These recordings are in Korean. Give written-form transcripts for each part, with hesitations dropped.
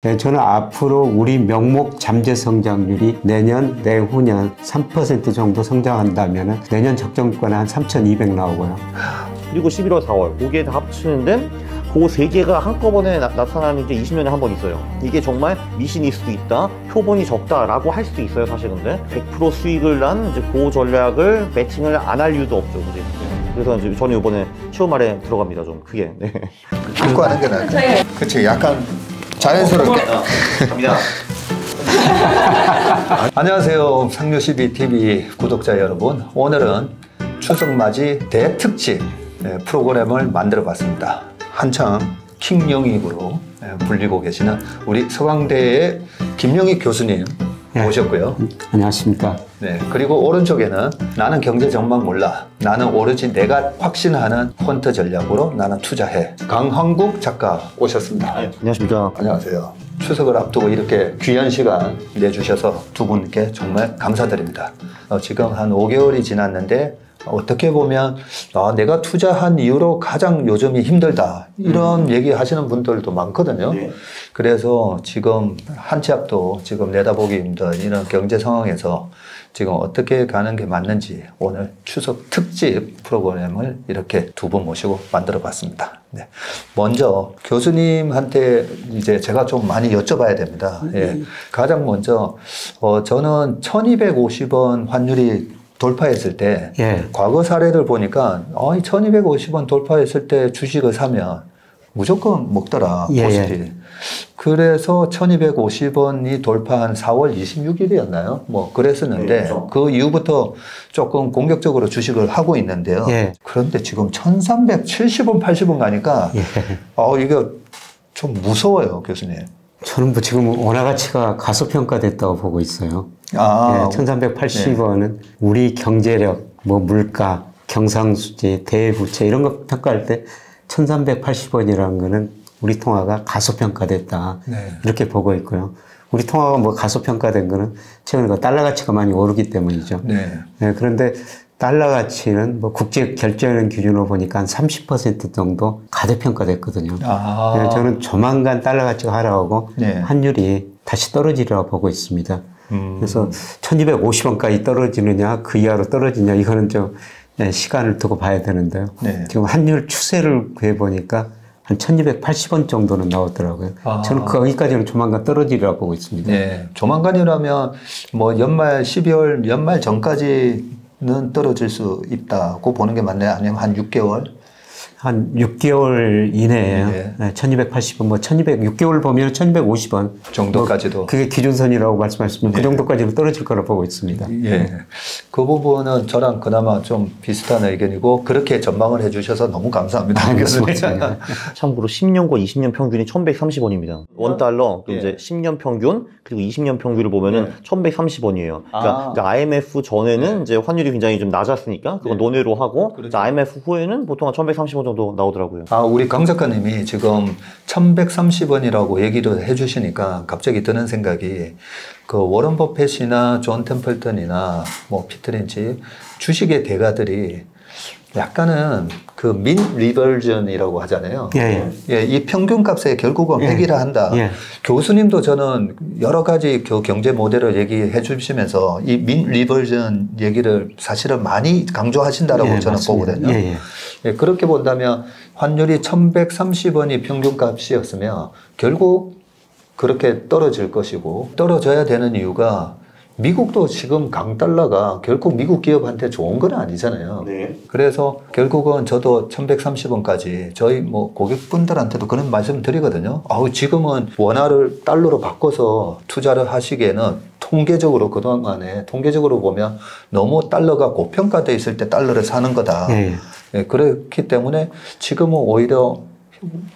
네, 저는 앞으로 우리 명목 잠재 성장률이 내년, 내후년 3% 정도 성장한다면 내년 적정권에 한 3,200 나오고요. 그리고 11월, 4월 거기에 다 합치는데 그 세 개가 한꺼번에 나타나는 게 20년에 한 번 있어요. 이게 정말 미신일 수도 있다, 표본이 적다라고 할 수도 있어요. 사실은 근데 100% 수익을 난 이제 그 전략을 매칭을 안 할 이유도 없죠, 그지? 그래서 이제 저는 이번에 시험말에 들어갑니다, 좀 크게. 네. 듣고 하는 게 나을까? 그치, 약간 자연스럽게. 갑니다. 안녕하세요, 상류CBTV 구독자 여러분. 오늘은 추석맞이 대특집 프로그램을 만들어 봤습니다. 한창 킹영익으로 불리고 계시는 우리 서강대의 김영익 교수님 모셨고요. 안녕하십니까. 네, 그리고 오른쪽에는 나는 경제 전망 몰라, 나는 오로지 내가 확신하는 퀀트 전략으로 나는 투자해, 강황국 작가 오셨습니다. 안녕하십니까. 안녕하세요. 추석을 앞두고 이렇게 귀한 시간 내주셔서 두 분께 정말 감사드립니다. 지금 한 5개월이 지났는데 어떻게 보면 내가 투자한 이후로 가장 요즘이 힘들다, 이런 얘기 하시는 분들도 많거든요. 네. 그래서 지금 한 치 앞도 지금 내다보기 힘든 이런 경제 상황에서 지금 어떻게 가는 게 맞는지 오늘 추석 특집 프로그램을 이렇게 두 분 모시고 만들어 봤습니다. 네. 먼저 교수님한테 이제 제가 좀 많이 여쭤봐야 됩니다. 예. 가장 먼저 저는 1250원 환율이 돌파했을 때, 과거 사례를 보니까 1250원 돌파했을 때 주식을 사면 무조건 먹더라, 코스피. 그래서 1250원이 돌파한 4월 26일이었나요? 뭐 그랬었는데 그 이후부터 조금 공격적으로 주식을 하고 있는데요. 그런데 지금 1370원, 80원 가니까 이거 좀 무서워요, 교수님. 저는 뭐 지금 원화 가치가 가소평가됐다고 보고 있어요. 1380원은 우리 경제력, 뭐 물가, 경상수지, 대부채 이런 거 평가할 때 1380원이라는 거는 우리 통화가 가소평가됐다. 이렇게 보고 있고요. 우리 통화가 뭐 가소평가된 거는 최근에 달러 가치가 많이 오르기 때문이죠. 그런데 달러 가치는 뭐 국제 결제하는 기준으로 보니까 한 30% 정도 가대평가됐거든요. 저는 조만간 달러 가치가 하락하고 환율이 다시 떨어지리라고 보고 있습니다. 그래서 1250원까지 떨어지느냐, 그 이하로 떨어지냐, 이거는 좀 시간을 두고 봐야 되는데요. 지금 환율 추세를 구해보니까 한 1280원 정도는 나오더라고요. 저는 거기까지는 조만간 떨어지리라고 보고 있습니다. 조만간이라면 뭐 연말 12월 연말 전까지는 떨어질 수 있다고 보는 게 맞나요? 아니면 한 6개월? 한 6개월 이내에요. 1280원, 뭐 6개월 보면 1250원 정도까지도. 그게 기준선이라고 말씀하셨으면 그 정도까지는 떨어질 거라 보고 있습니다. 그 부분은 저랑 그나마 좀 비슷한 의견이고, 그렇게 전망을 해주셔서 너무 감사합니다. 참고로 10년과 20년 평균이 1130원입니다. 원달러, 또 이제 10년 평균, 그리고 20년 평균을 보면은 1130원이에요. 그러니까 IMF 전에는 이제 환율이 굉장히 좀 낮았으니까 그건 논외로 하고, IMF 후에는 보통 한 1130원 정도 나오더라고요. 우리 강 작가님이 지금 1130원이라고 얘기를 해주시니까 갑자기 드는 생각이, 그 워런 버핏이나 존 템플턴이나 뭐 피터 린치 주식의 대가들이 약간은 그 민 리버전이라고 하잖아요. 이 평균값에 결국은 획일화 한다. 교수님도 저는 여러 가지 경제 모델을 얘기해 주시면서 이 민 리버전 얘기를 사실은 많이 강조하신다라고 저는 맞습니다. 보거든요. 그렇게 본다면 환율이 1130원이 평균값이었으면 결국 그렇게 떨어질 것이고, 떨어져야 되는 이유가 미국도 지금 강달러가 결국 미국 기업한테 좋은 건 아니잖아요. 그래서 결국은 저도 1130원까지 저희 뭐 고객분들한테도 그런 말씀 드리거든요. 지금은 원화를 달러로 바꿔서 투자를 하시기에는 통계적으로 그동안에 통계적으로 보면 너무 달러가 고평가되어 있을 때 달러를 사는 거다. 그렇기 때문에 지금은 오히려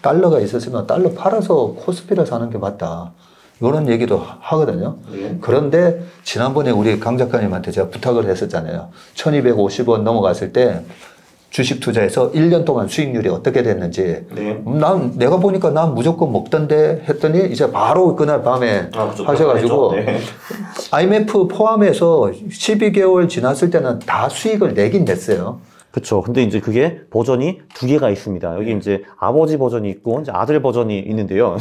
달러가 있었으면 달러 팔아서 코스피를 사는 게 맞다, 이런 얘기도 하거든요. 그런데 지난번에 우리 강 작가님한테 제가 부탁을 했었잖아요. 1250원 넘어갔을 때 주식 투자해서 1년 동안 수익률이 어떻게 됐는지. 내가 보니까 난 무조건 먹던데 했더니 이제 바로 그날 밤에 하셔가지고 IMF 포함해서 12개월 지났을 때는 다 수익을 내긴 냈어요. 그쵸. 근데 이제 그게 버전이 두 개가 있습니다. 여기 이제 아버지 버전이 있고 이제 아들 버전이 있는데요.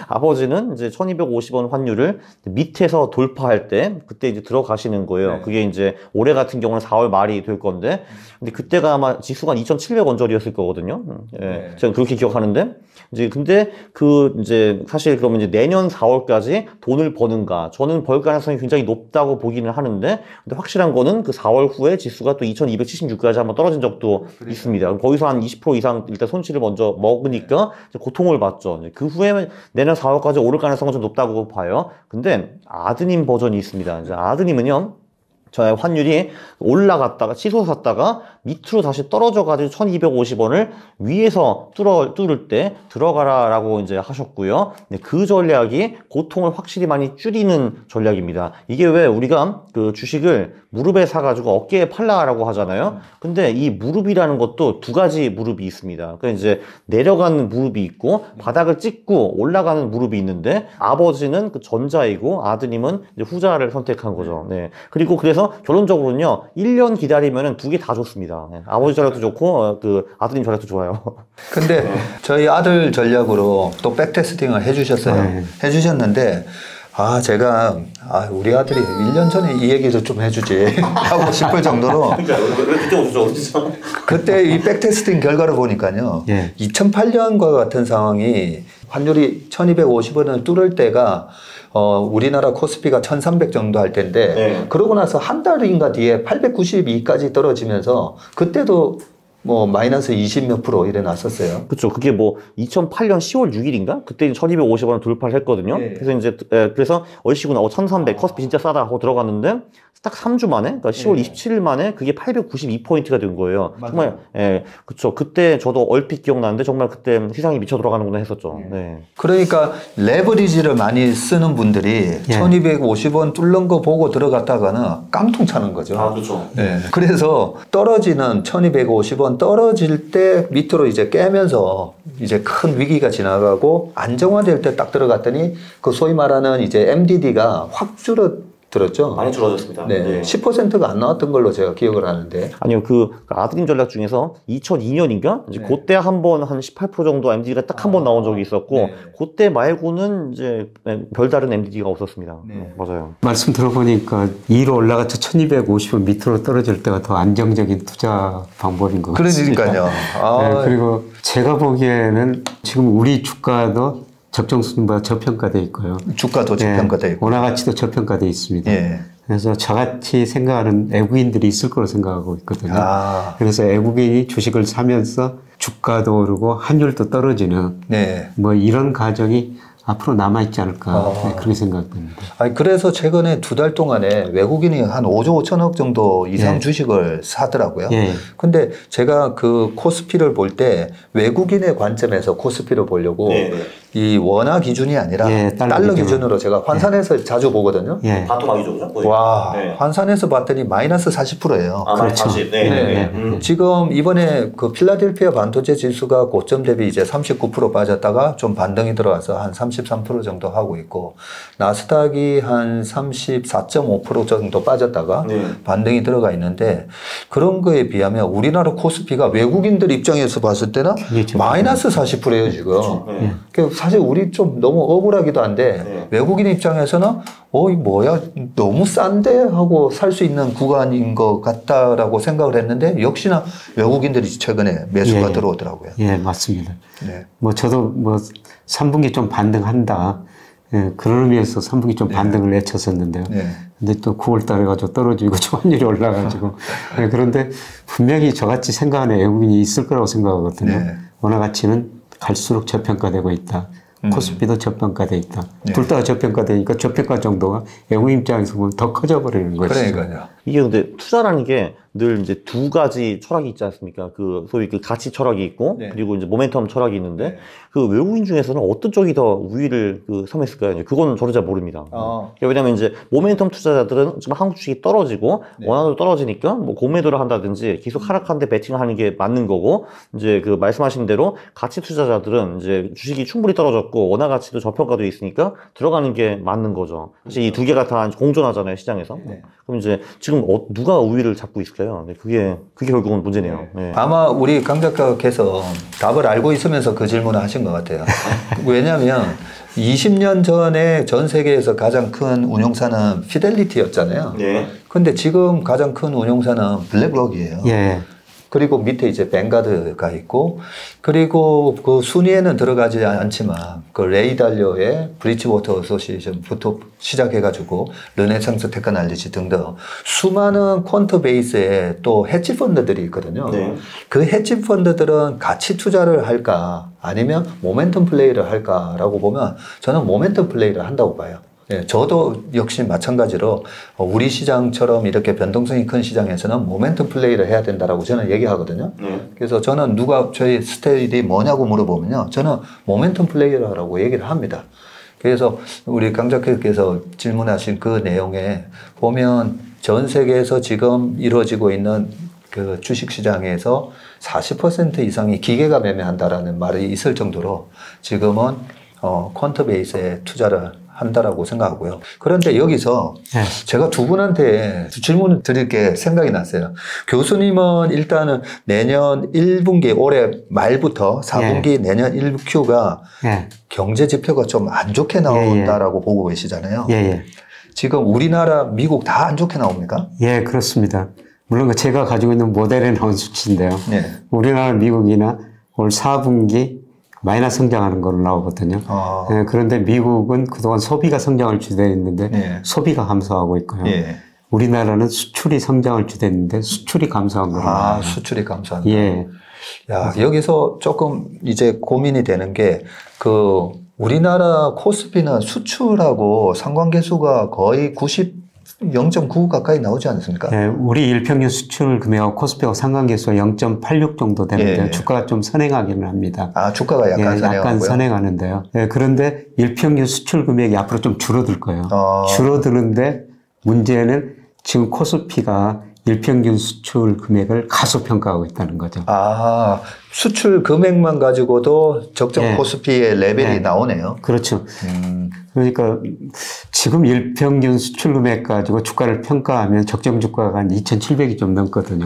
아버지는 이제 1250원 환율을 밑에서 돌파할 때 그때 이제 들어가시는 거예요. 그게 이제 올해 같은 경우는 4월 말이 될 건데, 근데 그때가 아마 지수가 2,700원짜리였을 거거든요. 예. 제가 그렇게 기억하는데, 이제 근데 이제 사실 그러면 이제 내년 4월까지 돈을 버는가? 저는 벌 가능성이 굉장히 높다고 보기는 하는데, 근데 확실한 거는 그 4월 후에 지수가 또 2,276까지 한번 떨어진 적도 있습니다. 거기서 한 20% 이상 일단 손실을 먼저 먹으니까 이제 고통을 받죠. 그 후에 내년 4월까지 오를 가능성은 좀 높다고 봐요. 근데 아드님 버전이 있습니다. 이제 아드님은요, 저의 환율이 올라갔다가 치솟았다가 밑으로 다시 떨어져가지고 1250원을 위에서 뚫을 때 들어가라라고 이제 하셨고요. 그 전략이 고통을 확실히 많이 줄이는 전략입니다. 이게 왜 우리가 그 주식을 무릎에 사가지고 어깨에 팔라라고 하잖아요. 근데 이 무릎이라는 것도 두 가지 무릎이 있습니다. 그러니까 이제 내려가는 무릎이 있고 바닥을 찍고 올라가는 무릎이 있는데, 아버지는 그 전자이고 아드님은 이제 후자를 선택한 거죠. 네. 그리고 그래서 결론적으로는요, 1년 기다리면은 두 개 다 좋습니다. 네. 아버지 전략도 좋고 그 아드님 전략도 좋아요. 근데 저희 아들 전략으로 또 백테스팅을 해주셨어요. 해주셨는데, 제가, 우리 아들이 1년 전에 이 얘기를 좀 해주지 하고 싶을 정도로. 그러니까 왜 그때 오셨죠? 그때 이 백테스팅 결과를 보니까요. 2008년과 같은 상황이 환율이 1250원을 뚫을 때가 우리나라 코스피가 1300 정도 할 텐데, 그러고 나서 한 달인가 뒤에 892까지 떨어지면서 그때도 뭐 마이너스 20 몇 프로 이래 났었어요. 그렇죠. 그게 뭐 2008년 10월 6일인가? 그때 1250원을 돌파를 했거든요. 그래서 이제 그래서 얼씨구나 1300 코스피 진짜 싸다 하고 들어갔는데 딱 3주 만에, 그러니까 10월 27일 만에 그게 892포인트가 된 거예요. 맞아요. 정말 그렇죠. 그때 저도 얼핏 기억나는데 정말 그때 시장이 미쳐 돌아가는구나 했었죠. 네. 그러니까 레버리지를 많이 쓰는 분들이 1250원 뚫는 거 보고 들어갔다가는 깡통 차는 거죠. 그렇죠. 네. 그래서 떨어지는 1250원 떨어질 때 밑으로 이제 깨면서 이제 큰 위기가 지나가고 안정화될 때 딱 들어갔더니 그 소위 말하는 이제 MDD가 확 줄어들었죠. 많이 줄어졌습니다. 네. 10%가 안 나왔던 걸로 제가 기억을 하는데. 아니요, 그 아드님 전략 중에서 2002년인가? 이제 그때 한번 한 18% 정도 MDD가 딱 한 번 나온 적이 있었고, 그때 말고는 이제 별다른 MDD가 없었습니다. 맞아요. 말씀 들어보니까 2로 올라가서 1250원 밑으로 떨어질 때가 더 안정적인 투자 방법인 것 같습니다. 그러니까요. 그리고 제가 보기에는 지금 우리 주가도 적정 수준보다 저평가되어 있고요. 주가도 저평가되어 있고. 원화 가치도 저평가되어 있습니다. 그래서 저같이 생각하는 외국인들이 있을 거로 생각하고 있거든요. 그래서 외국인이 주식을 사면서 주가도 오르고 환율도 떨어지는 뭐 이런 과정이 앞으로 남아있지 않을까 그렇게 생각됩니다. 그래서 최근에 2달 동안에 외국인이 한 5조 5천억 정도 이상 주식을 사더라고요. 근데 제가 그 코스피를 볼 때 외국인의 관점에서 코스피를 보려고 이 원화 기준이 아니라 달러 기준으로 제가 환산해서 자주 보거든요. 바토막이죠, 그죠? 와, 환산해서 봤더니 마이너스 40%예요. 그렇죠. 40. 지금 이번에 그 필라델피아 반도체 지수가 고점 대비 이제 39% 빠졌다가 좀 반등이 들어와서 한 33% 정도 하고 있고, 나스닥이 한 34.5% 정도 빠졌다가 반등이 들어가 있는데, 그런 거에 비하면 우리나라 코스피가 외국인들 입장에서 봤을 때는 마이너스 40%예요, 지금. 사실 우리 좀 너무 억울하기도 한데 외국인 입장에서는 이 뭐야 너무 싼데 하고 살 수 있는 구간인 것 같다라고 생각을 했는데, 역시나 외국인들이 최근에 매수가 들어오더라고요. 맞습니다. 뭐 저도 뭐 3분기 좀 반등한다. 그런 의미에서 3분기 좀 반등을 내쳤었는데요. 근데 또 9월 달에 가지고 떨어지고 환율이 올라가지고. 그런데 분명히 저같이 생각하는 외국인이 있을 거라고 생각하거든요. 원화 가치는 갈수록 저평가되고 있다. 코스피도 저평가되어 있다. 둘 다 저평가되니까 저평가 정도가 외국인 입장에서 보면 더 커져버리는 것이죠. 그러니까요. 이게 근데 투자라는 게 늘 이제 두 가지 철학이 있지 않습니까? 그 소위 그 가치 철학이 있고, 그리고 이제 모멘텀 철학이 있는데, 그 외국인 중에서는 어떤 쪽이 더 우위를 삼했을까요? 그건 저도 잘 모릅니다. 왜냐면 이제 모멘텀 투자자들은 지금 한국 주식이 떨어지고 원화도 떨어지니까 뭐 고매도를 한다든지 계속 하락하는데 베팅하는 게 맞는 거고, 이제 그 말씀하신 대로 가치 투자자들은 이제 주식이 충분히 떨어졌고 원화 가치도 저평가돼 있으니까 들어가는 게 맞는 거죠. 사실 이 두 개가 다 공존하잖아요, 시장에서. 그럼 이제 지금 지금 누가 우위를 잡고 있을까요? 네, 그게 결국은 문제네요. 네. 아마 우리 강 작가께서 답을 알고 있으면서 그 질문을 하신 것 같아요. 왜냐하면 20년 전에 전 세계에서 가장 큰 운용사는 피델리티였잖아요. 네. 근데 지금 가장 큰 운용사는 블랙록이에요. 예. 그리고 밑에 이제 뱅가드가 있고, 그리고 그 순위에는 들어가지 않지만, 그 레이 달리오의 브리지워터 어소시에이션부터 시작해가지고, 르네상스 테크놀로지 등등, 수많은 퀀트 베이스에 또 헤지 펀드들이 있거든요. 네. 그 헤지 펀드들은 가치 투자를 할까, 아니면 모멘텀 플레이를 할까라고 보면, 저는 모멘텀 플레이를 한다고 봐요. 예, 저도 역시 마찬가지로 우리 시장처럼 이렇게 변동성이 큰 시장에서는 모멘텀 플레이를 해야 된다라고 저는 얘기하거든요. 그래서 저는 누가 저희 스타일이 뭐냐고 물어보면요. 저는 모멘텀 플레이라고 얘기를 합니다. 그래서 우리 강 작가께서 질문하신 그 내용에 보면 전 세계에서 지금 이루어지고 있는 그 주식시장에서 40% 이상이 기계가 매매한다라는 말이 있을 정도로 지금은 퀀트 베이스에 투자를 한다라고 생각하고요. 그런데 여기서 제가 두 분한테 질문을 드릴 게 생각이 났어요. 교수님은 일단은 내년 1분기, 올해 말부터 4분기 내년 1Q가 경제 지표가 좀 안 좋게 나온다라고 보고 계시잖아요. 지금 우리나라, 미국 다 안 좋게 나옵니까? 예, 그렇습니다. 물론 제가 가지고 있는 모델에 나온 수치인데요. 우리나라, 미국이나 올 4분기 마이너스 성장하는 걸로 나오거든요. 예, 그런데 미국은 그동안 소비가 성장을 주도했는데 소비가 감소하고 있고요. 우리나라는 수출이 성장을 주도했는데 수출이 감소한 거예요. 수출이 감소한다. 예. 야, 여기서 조금 이제 고민이 되는 게 그 우리나라 코스피는 수출하고 상관계수가 거의 0.9 가까이 나오지 않습니까? 예, 우리 일평균 수출 금액하고 코스피하고 상관계수가 0.86 정도 되는데 주가가 좀 선행하기는 합니다. 주가가 약간 선행하고요? 약간 선행하는데요. 예, 그런데 일평균 수출 금액이 앞으로 좀 줄어들 거예요. 줄어드는데 문제는 지금 코스피가 일평균 수출 금액을 가소평가하고 있다는 거죠. 수출 금액만 가지고도 적정 코스피의 레벨이 나오네요. 그렇죠. 그러니까 지금 일평균 수출 금액 가지고 주가를 평가하면 적정 주가가 한 2,700이 좀 넘거든요.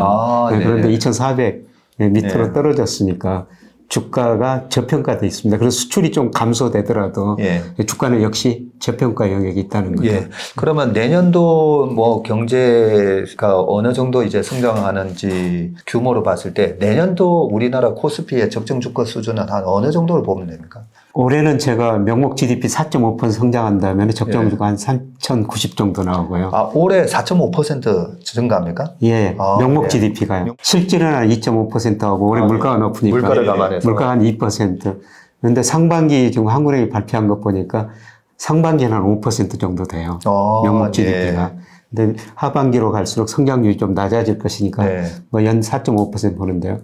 그런데 2,400 밑으로 떨어졌으니까 주가가 저평가되어 있습니다. 그래서 수출이 좀 감소되더라도 주가는 역시 저평가 영역이 있다는 거죠. 그러면 내년도 뭐 경제가 어느 정도 이제 성장하는지 규모로 봤을 때 내년도 우리나라 코스피의 적정 주가 수준은 한 어느 정도를 보면 됩니까? 올해는 제가 명목 GDP 4.5% 성장한다면 적정 주가 한 3,090 정도 나오고요. 올해 4.5% 증가합니까? 예, 명목 GDP가요. 실질은 한 2.5%하고 올해 물가가 높으니까 물가를 감안해서 물가 한 2%. 그런데 상반기 지금 한국은행이 발표한 것 보니까 상반기는 한 5% 정도 돼요. 명목 GDP가. 근데 하반기로 갈수록 성장률이 좀 낮아질 것이니까 뭐 연 4.5% 보는데요.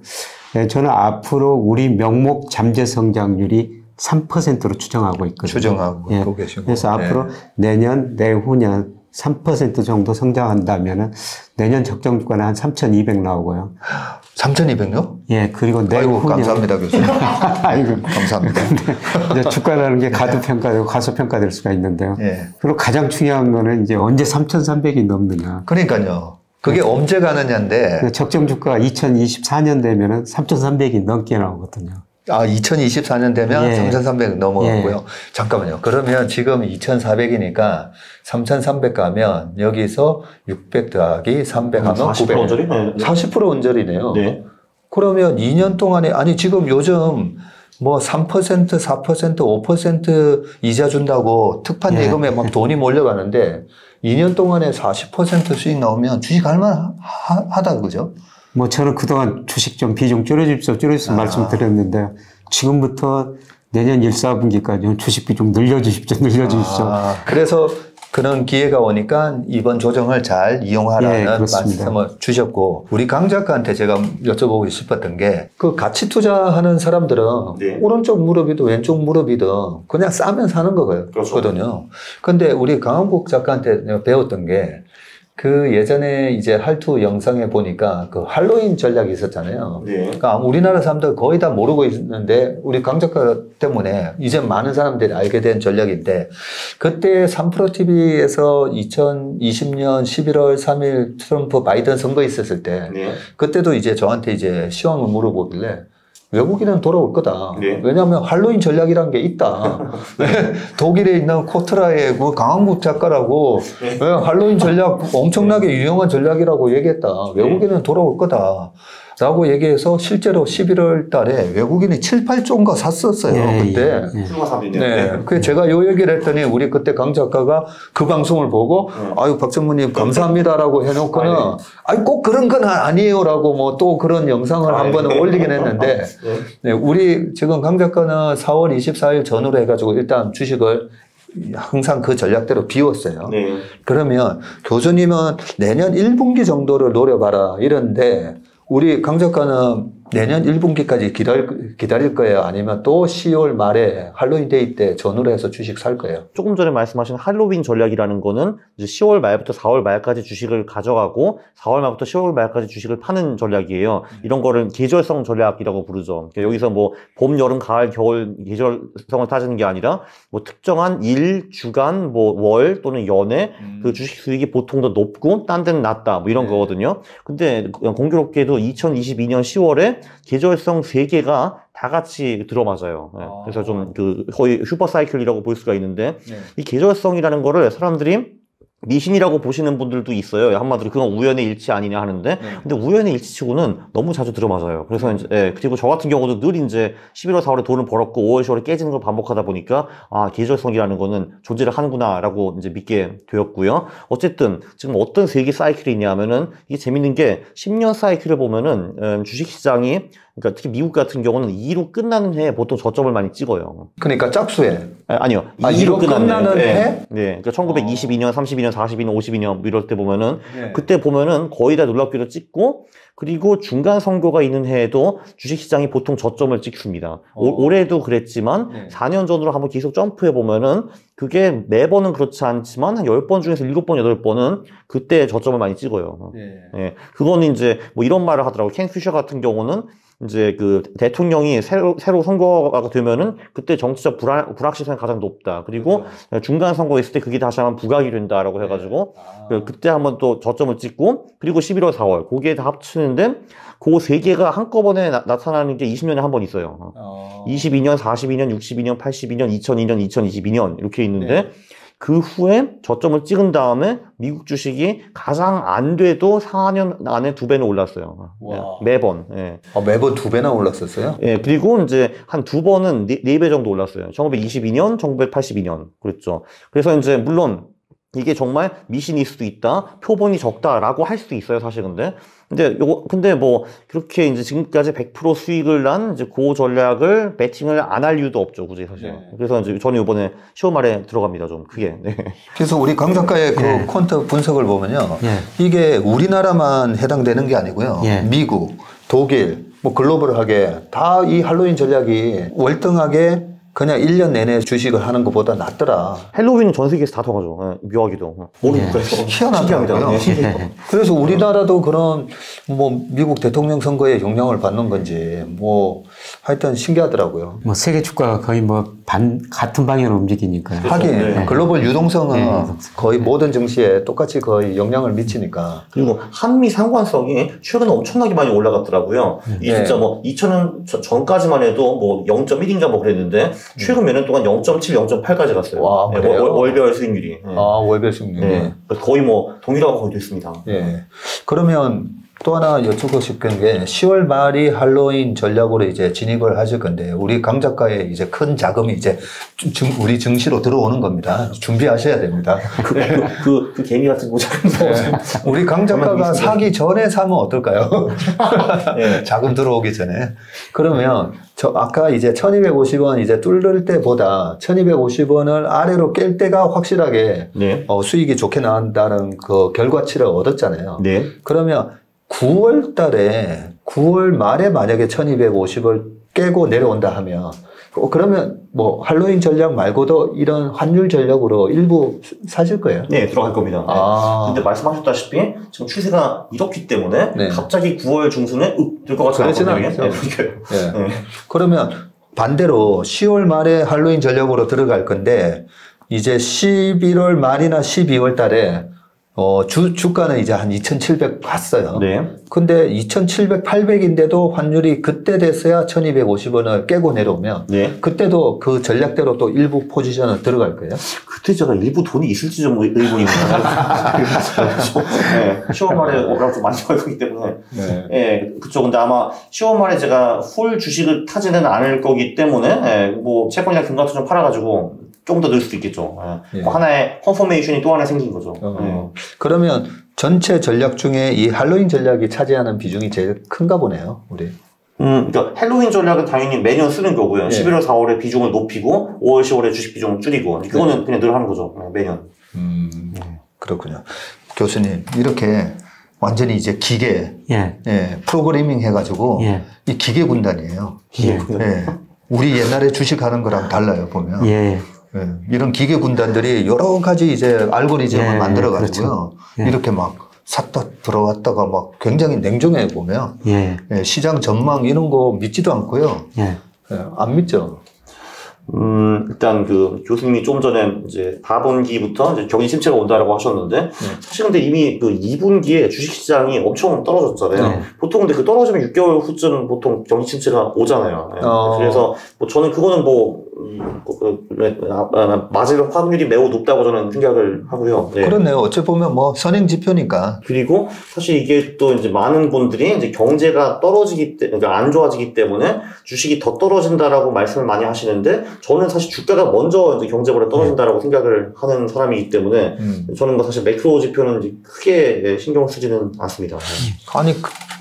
저는 앞으로 우리 명목 잠재 성장률이 3%로 추정하고 있거든요. 추정하고 계시고. 그래서 앞으로 내년, 내후년 3% 정도 성장한다면은 내년 적정 주가는 한 3,200 나오고요. 3,200요? 예, 그리고 내후년. 아이고, 감사합니다, 교수님. 아이고, 감사합니다. 이제 주가라는 게 가도평가되고 가소평가될 수가 있는데요. 그리고 가장 중요한 거는 이제 언제 3,300이 넘느냐. 그러니까요. 그게 언제 가느냐인데. 적정 주가가 2024년 되면은 3,300이 넘게 나오거든요. 2024년 되면 3,300 넘어가고요. 잠깐만요. 그러면 지금 2,400이니까 3,300 가면 여기서 600 더하기 300 하면 40% 언저리? 40% 언저리네요. 그러면 2년 동안에, 아니 지금 요즘 뭐 3%, 4%, 5% 이자 준다고 특판 예금에 막 돈이 몰려가는데 2년 동안에 40% 수익 나오면 주식 할만하다, 그죠? 뭐 저는 그동안 주식 좀 비중 줄여주십시오 말씀드렸는데 지금부터 내년 1, 4분기까지는 주식 비중 늘려주십시오. 그래서 그런 기회가 오니까 이번 조정을 잘 이용하라는 말씀을 주셨고, 우리 강 작가한테 제가 여쭤보고 싶었던 게 그 가치 투자하는 사람들은 오른쪽 무릎이든 왼쪽 무릎이든 그냥 싸면 사는 거거든요. 근데 우리 강한국 작가한테 배웠던 게 그 예전에 이제 할투 영상에 보니까 그 할로윈 전략이 있었잖아요. 네. 그러니까 우리나라 사람들 거의 다 모르고 있는데 우리 강 작가 때문에 이제 많은 사람들이 알게 된 전략인데, 그때 3프로 TV에서 2020년 11월 3일 트럼프 바이든 선거 있었을 때 네. 그때도 이제 저한테 이제 시황을 물어보길래 외국인은 돌아올 거다. 네. 왜냐하면 할로윈 전략이라는 게 있다. 독일에 있는 코트라의 그 강한국 작가라고 할로윈 전략 엄청나게 유용한 전략이라고 얘기했다. 외국인은 돌아올 거다. 라고 얘기해서 실제로 11월 달에 외국인이 7, 8조인가 샀었어요. 그때. 네. 그 제가 요 얘기를 했더니 우리 그때 강 작가가 그 방송을 보고 아유, 박전무님 감사합니다라고 해놓고는 아니, 꼭 그런 건 아니에요라고 뭐 또 그런 영상을 한번 올리긴 했는데, 네, 우리 지금 강 작가는 4월 24일 전후로 해가지고 일단 주식을 항상 그 전략대로 비웠어요. 네. 그러면 교수님은 내년 1분기 정도를 노려봐라 이런데, 우리 강 작가는 내년 1분기까지 기다릴 거예요? 아니면 또 10월 말에 할로윈 데이 때 전후로 해서 주식 살 거예요? 조금 전에 말씀하신 할로윈 전략이라는 거는 이제 10월 말부터 4월 말까지 주식을 가져가고 4월 말부터 10월 말까지 주식을 파는 전략이에요. 이런 거를 계절성 전략이라고 부르죠. 그러니까 여기서 뭐 봄, 여름, 가을, 겨울 계절성을 따지는 게 아니라 뭐 특정한 일, 주간, 뭐 월 또는 연에 그 주식 수익이 보통 더 높고 딴 데는 낮다 뭐 이런 거거든요. 근데 공교롭게도 2022년 10월에 계절성 3개가 다 같이 들어맞아요. 네. 그래서 좀 거의 슈퍼사이클이라고 볼 수가 있는데, 이 계절성이라는 거를 사람들이 미신이라고 보시는 분들도 있어요. 한마디로 그건 우연의 일치 아니냐 하는데, 근데 우연의 일치치고는 너무 자주 들어맞아요. 그래서 이제, 그리고 저 같은 경우도 늘 이제 11월, 4월에 돈을 벌었고 5월, 10월에 깨지는 걸 반복하다 보니까, 아, 계절성이라는 거는 존재를 하는구나라고 이제 믿게 되었고요. 어쨌든, 지금 어떤 세계 사이클이 있냐면은, 이게 재밌는 게 10년 사이클을 보면은, 주식시장이, 그러니까 특히 미국 같은 경우는 2로 끝나는 해에 보통 저점을 많이 찍어요. 그러니까 짝수해. 아니요. 2로 끝나는 해? 네. 그러니까 1922년, 32년, 42년, 52년 이럴 때 보면은 그때 보면은 거의 다 놀랍게도 찍고, 그리고 중간 선거가 있는 해에도 주식시장이 보통 저점을 찍습니다. 올해도 그랬지만 4년 전으로 한번 계속 점프해 보면은 그게 매번은 그렇지 않지만 한 10번 중에서 7번, 8번은 그때 저점을 많이 찍어요. 네. 그거는 이제 뭐 이런 말을 하더라고요. 켄 퓨셔 같은 경우는 이제 그 대통령이 새로 선거가 되면은 그때 정치적 불확실성이 가장 높다. 그리고 중간 선거 있을 때 그게 다시 한번 부각이 된다라고 해가지고 그때 한번 또 저점을 찍고, 그리고 11월, 4월 거기에 다 합치는데 그 3개가 한꺼번에 나타나는 게 20년에 한 번 있어요. 22년, 42년, 62년, 82년, 2002년, 2022년 이렇게 있는데 그 후에 저점을 찍은 다음에 미국 주식이 가장 안 돼도 4년 안에 2배는 올랐어요. 매번. 예. 매번 2배나 올랐었어요? 예, 그리고 이제 한 2번은 4배 정도 올랐어요. 1922년, 1982년. 그랬죠. 그래서 이제 물론 이게 정말 미신일 수도 있다, 표본이 적다라고 할 수도 있어요, 사실 근데 뭐 그렇게 이제 지금까지 100% 수익을 난 이제 그 전략을 배팅을 안 할 이유도 없죠, 굳이 사실. 그래서 이제 저는 이번에 10월 말에 들어갑니다, 좀 크게. 네. 그래서 우리 강 작가의 그 퀀트 분석을 보면요, 이게 우리나라만 해당되는 게 아니고요, 미국, 독일, 뭐 글로벌하게 다 이 할로윈 전략이 월등하게 그냥 1년 내내 주식을 하는 것보다 낫더라. 할로윈은 전 세계에서 다 통하죠. 묘하기도. 그래서 희한하더라고요. 그래서 우리나라도 그런 뭐 미국 대통령 선거에 영향을 받는 건지 뭐 하여튼 신기하더라고요. 뭐 세계 주가가 거의 뭐 같은 방향으로 움직이니까요. 하긴 글로벌 유동성은 거의 모든 증시에 똑같이 거의 영향을 미치니까. 그리고 한미 상관성이 최근에 엄청나게 많이 올라갔더라고요. 이 진짜 뭐 2000년 전까지만 해도 뭐 0.1인가 뭐 그랬는데 최근 몇 년 동안 0.7, 0.8까지 갔어요. 와, 월별 수익률이. 월별 수익률이. 거의 뭐 동일하고 거의 됐습니다. 그러면 또 하나 여쭙고 싶은 게 10월 말이 할로윈 전략으로 이제 진입을 하실 건데, 우리 강 작가의 이제 큰 자금이 이제 우리 증시로 들어오는 겁니다. 준비하셔야 됩니다. 그 개미 같은 거 우리 강 작가가 사기 전에 사면 어떨까요? 자금 들어오기 전에. 그러면 아까 이제 1250원 이제 뚫을 때보다 1250원을 아래로 깰 때가 확실하게 수익이 좋게 나온다는 그 결과치를 얻었잖아요. 그러면 9월 말에 만약에 1250을 깨고 내려온다 하면 그러면 뭐 할로윈 전략 말고도 이런 환율 전략으로 일부 사실 거예요? 네, 들어갈 겁니다. 근데 말씀하셨다시피 지금 추세가 이렇기 때문에 갑자기 9월 중순에 될 것 같지 않거든요. 네. 그러면 반대로 10월 말에 할로윈 전략으로 들어갈 건데 이제 11월 말이나 12월 달에 주가는 이제 한 2,700 갔어요. 네. 근데 2,700, 800인데도 환율이 그때 돼서야 1,250원을 깨고 내려오면 그때도 그 전략대로 또 일부 포지션을 들어갈 거예요? 그때 제가 일부 돈이 있을지 좀 의문입니다. 10월 말에 좀 많이 벌기 때문에. 그쵸. 근데 아마 10월 말에 제가 풀 주식을 타지는 않을 거기 때문에 뭐 채권이나 금 같은 좀 팔아가지고 좀 더 늘 수도 있겠죠. 뭐 하나의 컨포메이션이 또 하나 생긴 거죠. 그러면 전체 전략 중에 이 할로윈 전략이 차지하는 비중이 제일 큰가 보네요, 우리. 그러니까 할로윈 전략은 당연히 매년 쓰는 거고요. 11월, 4월에 비중을 높이고 5월, 10월에 주식 비중을 줄이고 그거는 그냥 늘 하는 거죠. 매년. 그렇군요. 교수님, 이렇게 완전히 이제 기계, 프로그래밍 해가지고 이 기계 군단이에요. 우리 옛날에 주식하는 거랑 달라요, 보면. 이런 기계 군단들이 여러 가지 이제 알고리즘을 만들어가지고요. 그렇죠. 이렇게 막 샀다 들어왔다가 막 굉장히 냉정해 보면 시장 전망 이런 거 믿지도 않고요. 안 믿죠. 일단 교수님이 좀 전에 이제 4분기부터 이제 경기 침체가 온다라고 하셨는데 사실 근데 이미 2분기에 주식시장이 엄청 떨어졌잖아요. 보통 근데 그 떨어지면 6개월 후쯤 보통 경기 침체가 오잖아요. 그래서 뭐 저는 그거는 맞을 확률이 매우 높다고 저는 생각을 하고요. 그렇네요. 어찌 보면 뭐 선행 지표니까. 그리고 사실 이게 또 이제 많은 분들이 이제 경제가 그러니까 안 좋아지기 때문에 주식이 더 떨어진다라고 말씀을 많이 하시는데 저는 사실 주가가 먼저 이제 경제보다 떨어진다라고 생각을 하는 사람이기 때문에 저는 뭐 사실 매크로 지표는 이제 크게 신경 쓰지는 않습니다. 아니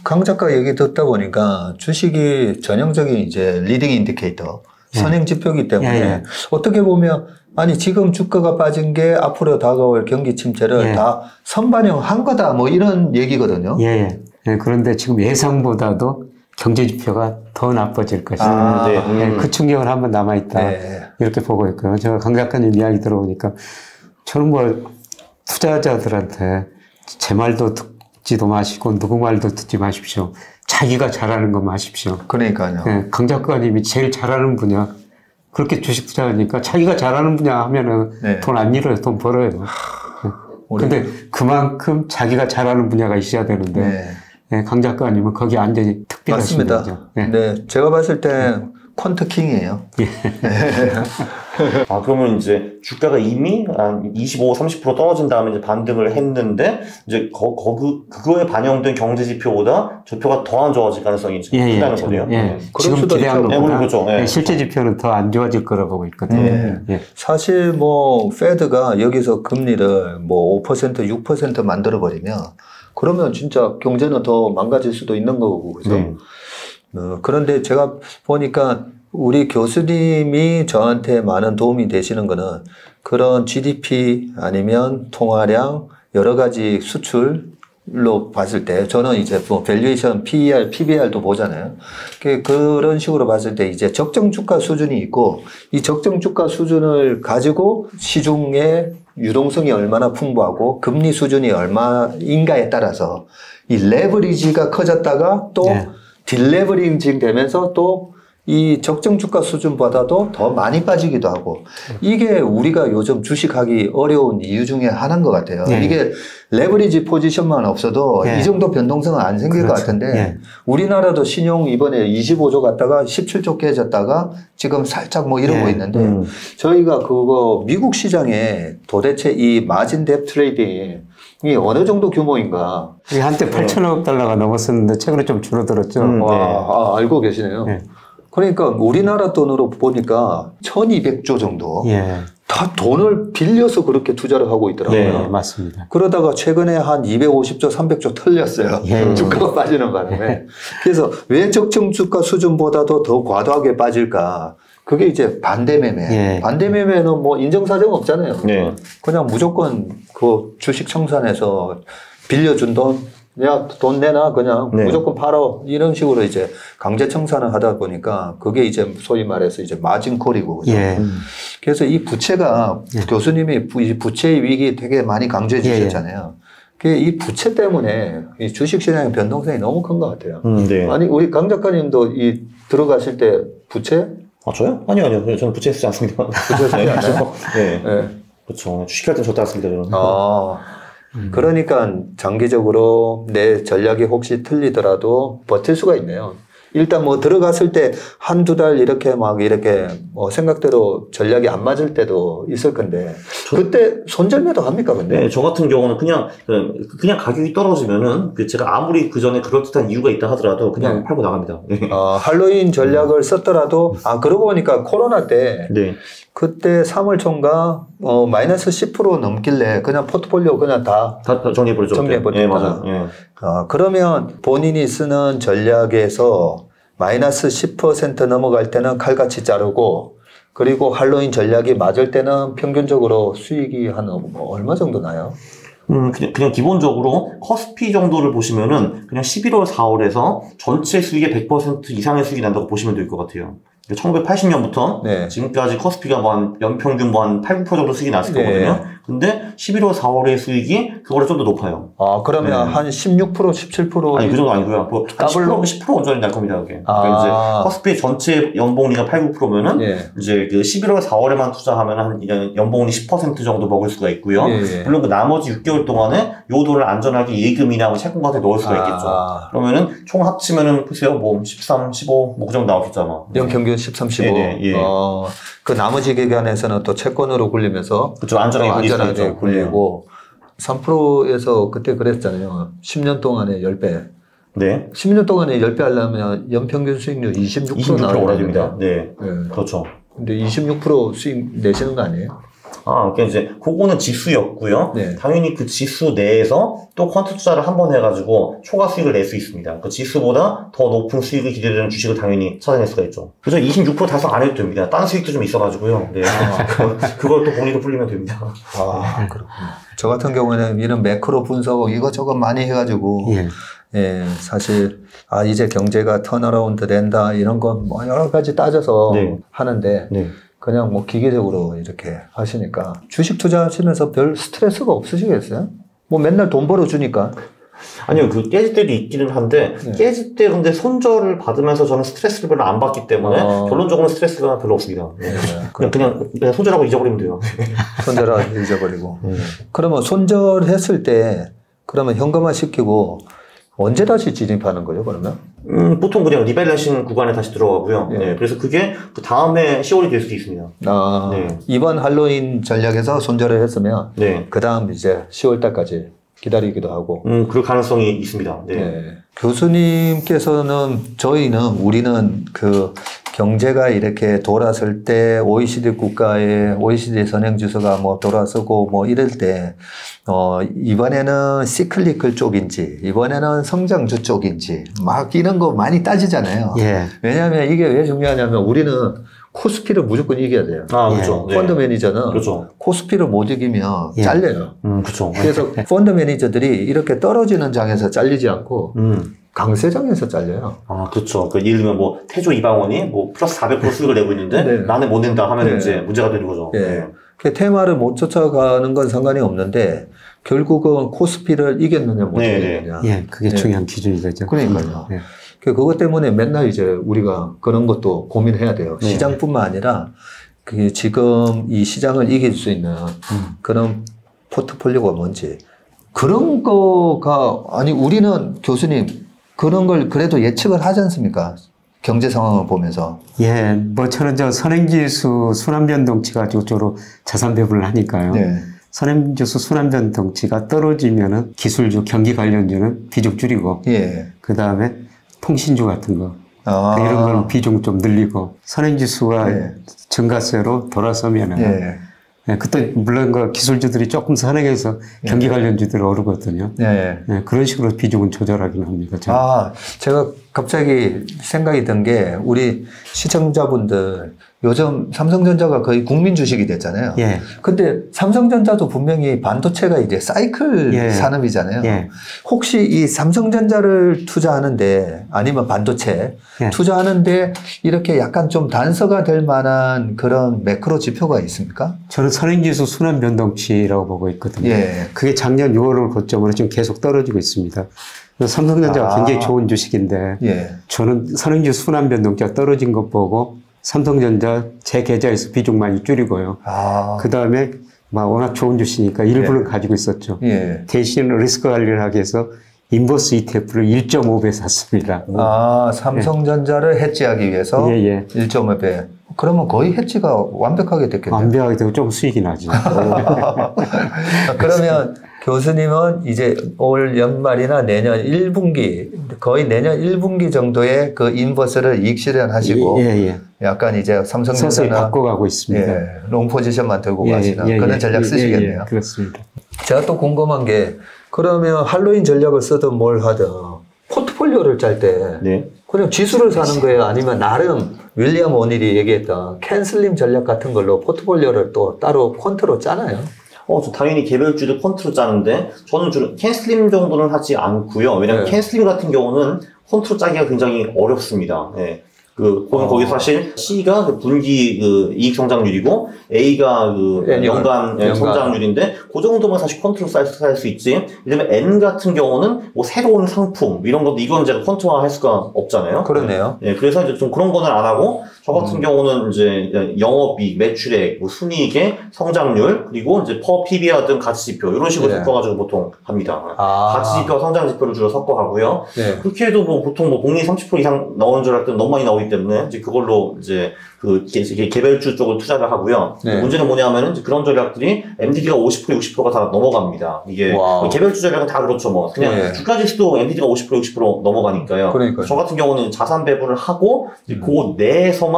강 작가 얘기 듣다 보니까 주식이 전형적인 이제 리딩 인디케이터 선행 지표이기 때문에 어떻게 보면 아니 지금 주가가 빠진 게 앞으로 다가올 경기 침체를 다 선반영한 거다 뭐 이런 얘기거든요. 그런데 지금 예상보다도 경제 지표가 더 나빠질 것이다. 그 충격은 한번 남아있다. 이렇게 보고 있고요. 제가 강 작가님 이야기 들어보니까 저는 뭐 투자자들한테 제 말도 듣지도 마시고 누구 말도 듣지 마십시오. 자기가 잘하는 것만 하십시오. 그러니까요. 강 작가님이 제일 잘하는 분야 그렇게 주식 투자하니까 자기가 잘하는 분야 하면은 돈 안 잃어요. 돈 벌어요. 근데 그만큼 자기가 잘하는 분야가 있어야 되는데 강 작가님은 거기 완전히 특별하신 거죠. 맞습니다. 제가 봤을 때 퀀트킹이에요. 그러면 이제 주가가 이미 한 25, 30% 떨어진 다음에 이제 반등을 했는데 이제 그거에 반영된 경제 지표보다 지표가 더 안 좋아질 가능성이 크다는 거네요. 지금 기대한 것보다 그렇죠. 실제 지표는 더 안 좋아질 거라고 보고 있거든요. 사실 뭐 페드가 여기서 금리를 뭐 5%, 6% 만들어 버리면 그러면 진짜 경제는 더 망가질 수도 있는 거고, 그죠? 그런데 제가 보니까 우리 교수님이 저한테 많은 도움이 되시는 거는 그런 GDP 아니면 통화량 여러 가지 수출로 봤을 때 저는 이제 뭐 밸류에이션 PER, PBR도 보잖아요. 그런 식으로 봤을 때 이제 적정 주가 수준이 있고 이 적정 주가 수준을 가지고 시중에 유동성이 얼마나 풍부하고 금리 수준이 얼마인가에 따라서 이 레버리지가 커졌다가 또 딜레버리징 되면서 또 이 적정 주가 수준보다도 더 많이 빠지기도 하고 이게 우리가 요즘 주식하기 어려운 이유 중에 하나인 것 같아요. 이게 레버리지 포지션만 없어도 이 정도 변동성은 안 생길 것 같은데 우리나라도 신용 이번에 25조 갔다가 17조 깨졌다가 지금 살짝 뭐 이러고 있는데 저희가 그거 미국 시장에 도대체 이 마진 뎁 트레이딩이 어느 정도 규모인가? 한때 8천억 달러가 넘었었는데 최근에 좀 줄어들었죠. 알고 계시네요. 그러니까 우리나라 돈으로 보니까 1200조 정도 다 돈을 빌려서 그렇게 투자를 하고 있더라고요. 맞습니다. 그러다가 최근에 한 250조, 300조 털렸어요. 주가가 빠지는 바람에. 그래서 왜 적정 주가 수준보다도 더 과도하게 빠질까? 그게 이제 반대매매. 반대매매는 뭐 인정사정 없잖아요. 그냥 무조건 그 주식 청산해서 빌려준 돈 야, 돈 내놔, 그냥. 네. 무조건 팔어. 이런 식으로 이제 강제 청산을 하다 보니까 그게 이제 소위 말해서 이제 마진콜이고. 그죠? 예. 그래서 이 부채가 교수님이 이 부채의 위기 되게 많이 강조해 주셨잖아요. 이 부채 때문에 이 주식시장의 변동성이 너무 큰 것 같아요. 네. 아니, 우리 강 작가님도 이 들어가실 때 부채? 아, 저요? 아니요. 저는 부채 쓰지 않습니다. 부채 쓰지 않아요? 네. 네. 그렇죠. 주식할 땐 절대 안 씁니다, 저는. 그러니까 장기적으로 내 전략이 혹시 틀리더라도 버틸 수가 있네요. 일단 뭐 들어갔을 때 한두 달 이렇게 막 이렇게 뭐 생각대로 전략이 안 맞을 때도 있을 건데 그때 손절매도 합니까 근데? 네, 저 같은 경우는 그냥 가격이 떨어지면은 제가 아무리 그 전에 그럴듯한 이유가 있다 하더라도 그냥 팔고 나갑니다. 할로윈 전략을 썼더라도 그러고 보니까 코로나 때 네. 그때 3월 초인가 마이너스 10% 넘길래 그냥 포트폴리오 그냥 다 정리해버렸죠. 정리해버렸죠. 네, 맞아요. 예. 그러면 본인이 쓰는 전략에서 마이너스 10% 넘어갈 때는 칼같이 자르고 그리고 할로윈 전략이 맞을 때는 평균적으로 수익이 한 얼마 정도 나요? 그냥 기본적으로 커스피 정도를 보시면은 그냥 11월, 4월에서 전체 수익의 100% 이상의 수익이 난다고 보시면 될 것 같아요. 1980년부터 네. 지금까지 커스피가 한 연평균 한 8, 9% 정도 수익이 났을 네. 거거든요. 근데 11월, 4월의 수익이 그거보다 좀 더 높아요. 그러면 한 16%, 17%? 아니, 그 정도 아니고요. 뭐 더블로? 10% 온전히 날 겁니다, 그게. 그러니까 이제 커스피 전체 연봉리가 8, 9%면은 이제 그 11월, 4월에만 투자하면 한 연봉리 10% 정도 먹을 수가 있고요. 물론 그 나머지 6개월 동안에 요 돈을 안전하게 예금이나 뭐 채권 같은 데 넣을 수가 있겠죠. 그러면은 총 합치면은 보세요. 뭐 13, 15, 뭐 그 정도 나오겠잖아. 연평균 13, 15. 예. 그 나머지 기간에서는 또 채권으로 굴리면서 그렇죠. 안전하게 굴리고 3%에서 그때 그랬잖아요. 10년 동안에 10배. 네. 10년 동안에 10배 하려면 연평균 수익률 26% 나와야 됩니다. 네. 그렇죠. 근데 26% 수익 내시는 거 아니에요? 그러니까 이제 그거는 지수였고요. 네. 당연히 그 지수 내에서 또 퀀트 투자를 한 번 해가지고 초과 수익을 낼 수 있습니다. 그 지수보다 더 높은 수익이 기대되는 주식을 당연히 찾아낼 수가 있죠. 그래서 26% 달성 안 해도 됩니다. 딴 수익도 좀 있어가지고요. 네. 그걸 또 복리로 풀리면 됩니다. 그렇군요. 저 같은 경우는 이런 매크로 분석 이것저것 많이 해가지고 사실 이제 경제가 턴어라운드 된다 이런 거 뭐 여러 가지 따져서 하는데 그냥 뭐 기계적으로 이렇게 하시니까 주식 투자하시면서 별 스트레스가 없으시겠어요? 뭐 맨날 돈 벌어주니까. 아니요, 그 깨질 때도 있기는 한데, 깨질 때 근데 손절을 받으면서 저는 스트레스를 별로 안 받기 때문에, 결론적으로는 스트레스가 별로 없습니다. 그냥 손절하고 잊어버리면 돼요. 손절하고 잊어버리고. 그러면 손절했을 때, 그러면 현금화 시키고, 언제 다시 진입하는 거죠, 그러면? 보통 그냥 리밸런싱 구간에 다시 들어가고요. 그래서 그게 그 다음에 10월이 될 수도 있습니다. 이번 할로윈 전략에서 손절을 했으면, 그 다음 이제 10월 달까지 기다리기도 하고. 그럴 가능성이 있습니다. 교수님께서는 우리는 그 경제가 이렇게 돌았을 때 OECD 국가의 OECD 선행지수가 뭐 돌아서고 뭐 이럴 때 이번에는 시클리컬 쪽인지 이번에는 성장주 쪽인지 막 이런 거 많이 따지잖아요. 왜냐하면 이게 왜 중요하냐면 우리는 코스피를 무조건 이겨야 돼요. 그렇죠. 펀드 매니저는 코스피를 못 이기면 잘려요. 그렇죠. 그래서 펀드 매니저들이 이렇게 떨어지는 장에서 잘리지 않고 강세장에서 잘려요. 그렇죠. 예를 들면 뭐 태조 이방원이 뭐 플러스 400% 수익을 내고 있는데 나는 못 낸다 하면 이제 문제가 되는 거죠. 그 테마를 못 쫓아가는 건 상관이 없는데 결국은 코스피를 이겼느냐 못 이겼느냐. 그게 중요한 기준이 되죠. 그러니까요. 그것 때문에 맨날 이제 우리가 그런 것도 고민해야 돼요. 시장뿐만 아니라 그 지금 이 시장을 이길 수 있는 그런 포트폴리오가 뭔지. 그런 거가, 우리는 교수님, 그런 걸 그래도 예측을 하지 않습니까? 경제 상황을 보면서. 뭐 저는 선행지수 순환변동치가 이쪽으로 자산 배분을 하니까요. 선행지수 순환변동치가 떨어지면은 기술주, 경기 관련주는 비중 줄이고, 그 다음에 통신주 같은 거. 이런 건 비중 좀 늘리고, 선행지수가 증가세로 돌아서면은, 그때 물론 그 기술주들이 조금 선행해서 경기 관련주들이 오르거든요. 그런 식으로 비중은 조절하긴 합니다. 제가 갑자기 생각이 든 게 우리 시청자분들 요즘 삼성전자가 거의 국민 주식이 됐잖아요. 예. 근데 삼성전자도 분명히 반도체가 이제 사이클 예. 산업이잖아요. 예. 혹시 이 삼성전자를 투자하는데 아니면 반도체 예. 투자하는데 이렇게 약간 좀 단서가 될 만한 그런 매크로 지표가 있습니까? 저는 선행지수 순환 변동치라고 보고 있거든요. 예. 그게 작년 6월을 고점으로 지금 계속 떨어지고 있습니다. 삼성전자가 굉장히 좋은 주식인데 예. 저는 선행지수 순환 변동치가 떨어진 것 보고 삼성전자 제 계좌에서 비중 많이 줄이고요. 그 다음에 워낙 좋은 주식이니까 일부는 가지고 있었죠. 예. 대신 리스크 관리를 하기 위해서 인버스 ETF를 1.5배 샀습니다. 삼성전자를 해지하기 위해서 1.5배. 그러면 거의 해지가 완벽하게 됐겠네요. 완벽하게 되고 좀 수익이 나죠. 그러면 교수님은 이제 올 연말이나 내년 1분기, 거의 내년 1분기 정도에 그 인버스를 이익 실현하시고 약간 이제 삼성전자나 바꿔가고 있습니다. 롱 포지션만 들고 가시는 그런 전략 쓰시겠네요. 그렇습니다. 제가 또 궁금한 게 그러면 할로윈 전략을 쓰든 뭘 하든 포트폴리오를 짤 때 그냥 지수를 사는 거예요? 아니면 나름 윌리엄 오닐이 얘기했던 캔슬림 전략 같은 걸로 포트폴리오를 또 따로 퀀트로 짜나요? 저 당연히 개별주를 퀀트로 짜는데 저는 주로 캔슬림 정도는 하지 않고요. 왜냐면 캔슬림 같은 경우는 퀀트로 짜기가 굉장히 어렵습니다. 거기 사실 C가 그 분기 이익 성장률이고 A가 연간 성장률인데 그 정도면 사실 퀀트로 쌀 수 있지. 왜냐면 N 같은 경우는 뭐 새로운 상품 이런 것도 이건 제가 퀀트화 할 수가 없잖아요. 그렇네요. 그래서 이제 좀 그런 거는 안 하고 저 같은 경우는 이제 영업이익, 매출액, 뭐 순이익의 성장률 그리고 이제 per PBR 등 가치 지표 이런 식으로 섞어가지고 보통 합니다. 가치 지표와 성장 지표를 주로 섞어 하고요. 그렇게 해도 뭐 보통 뭐 복리 30% 이상 나오는 줄 알았더니 너무 많이 나오기 때문에 이제 그걸로 이제 개별주 쪽을 투자를 하고요. 문제는 뭐냐면은 이제 그런 전략들이 MDB가 50%, 60%가 다 넘어갑니다. 이게 개별주 전략은 다 그렇죠. 뭐 그냥 주가 지수도 MDB가 50%, 60% 넘어가니까요. 그러니까요. 저 같은 경우는 자산 배분을 하고 이제 그 내에서만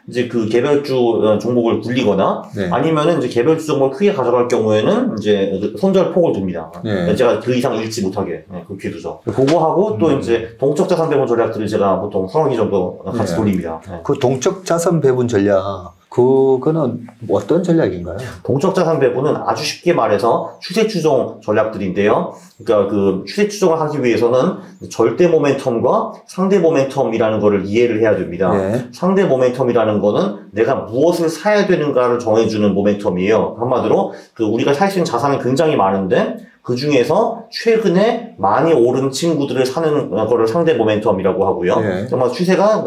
이제 그 개별주 종목을 굴리거나 아니면은 이제 개별주 종목을 크게 가져갈 경우에는 이제 손절 폭을 둡니다. 제가 그 이상 잃지 못하게 그렇게 두죠. 그거 하고 또 이제 동적 자산 배분 전략들을 제가 보통 서너 개 정도 같이 돌립니다. 그 동적 자산 배분 전략 그거는 어떤 전략인가요? 동적 자산 배분은 아주 쉽게 말해서 추세 추종 전략들인데요. 그러니까 그 추세 추종을 하기 위해서는 절대 모멘텀과 상대 모멘텀이라는 거를 이해를 해야 됩니다. 상대 모멘텀이라는 거는 내가 무엇을 사야 되는가를 정해주는 모멘텀이에요. 한마디로 우리가 살 수 있는 자산이 굉장히 많은데 그 중에서 최근에 많이 오른 친구들을 사는 거를 상대 모멘텀이라고 하고요. 정말 추세가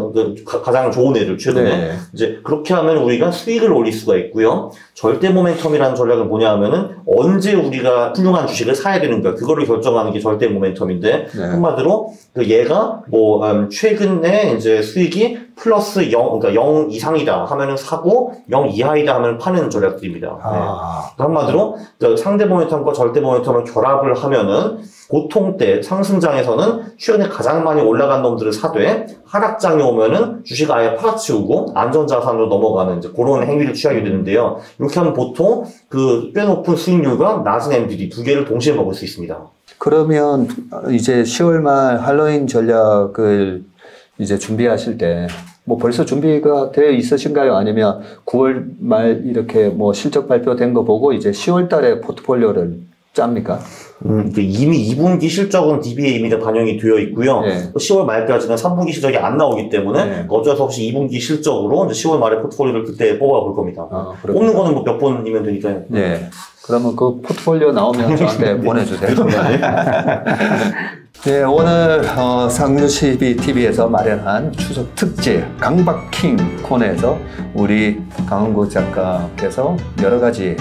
가장 좋은 애들 최근에 이제 그렇게 하면 우리가 수익을 올릴 수가 있고요. 절대 모멘텀이라는 전략은 뭐냐 하면은 언제 우리가 훌륭한 주식을 사야 되는가 그거를 결정하는 게 절대 모멘텀인데 한마디로 얘가 뭐 최근에 이제 수익이 플러스 0, 그러니까 0 이상이다 하면은 사고 0 이하이다 하면 파는 전략들입니다. 한마디로 상대 모멘텀과 절대 모멘텀을 결합을 하면은 보통 때 상승장에서는 최근에 가장 많이 올라간 놈들을 사되 하락장에 오면은 주식 아예 팔아치우고 안전자산으로 넘어가는 이제 그런 행위를 취하게 되는데요. 이렇게 하면 보통 꽤 높은 수익률과 낮은 MDD 두 개를 동시에 먹을 수 있습니다. 그러면 이제 10월 말 할로윈 전략을 이제 준비하실 때 뭐 벌써 준비가 되어 있으신가요? 아니면 9월 말 이렇게 뭐 실적 발표된 거 보고 이제 10월 달에 포트폴리오를 짭니까? 이미 2분기 실적은 DB에 이미 반영이 되어 있고요. 10월 말까지는 3분기 실적이 안 나오기 때문에 어쩔 수 없이 2분기 실적으로 이제 10월 말에 포트폴리오를 그때 뽑아볼 겁니다. 뽑는 거는 뭐 몇 번이면 되니까요. 그러면 그 포트폴리오 나오면 저한테 보내주세요. 오늘 상주CBTV에서 마련한 추석 특집 강박킹 코너에서 우리 강은구 작가께서 여러 가지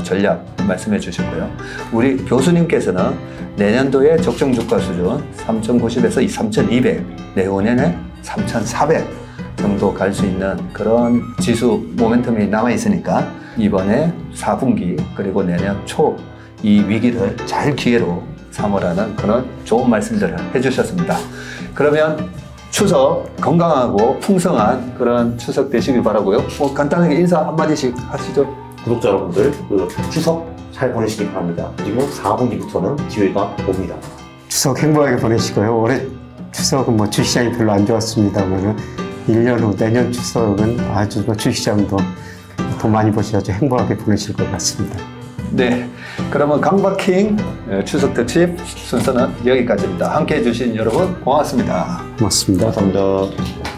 전략 말씀해 주셨고요. 우리 교수님께서는 내년도의 적정 주가 수준 3,090에서 3,200, 내후년에 3,400 정도 갈 수 있는 그런 지수 모멘텀이 남아 있으니까 이번에 4분기 그리고 내년 초 이 위기를 잘 기회로 삼으라는 그런 좋은 말씀들을 해주셨습니다. 그러면 추석 건강하고 풍성한 그런 추석 되시길 바라고요. 간단하게 인사 한마디씩 하시죠. 구독자 여러분들 추석 잘 보내시길 바랍니다. 그리고 4분기부터는 기회가 옵니다. 추석 행복하게 보내시고요. 올해 추석은 뭐 주시장이 별로 안 좋았습니다만 1년 후 내년 추석은 아주 주식시장도 돈 많이 버시고 아주 행복하게 보내실 것 같습니다. 네, 그러면 강박킹 추석 특집 순서는 여기까지입니다. 함께해 주신 여러분 고맙습니다. 고맙습니다. 감사합니다.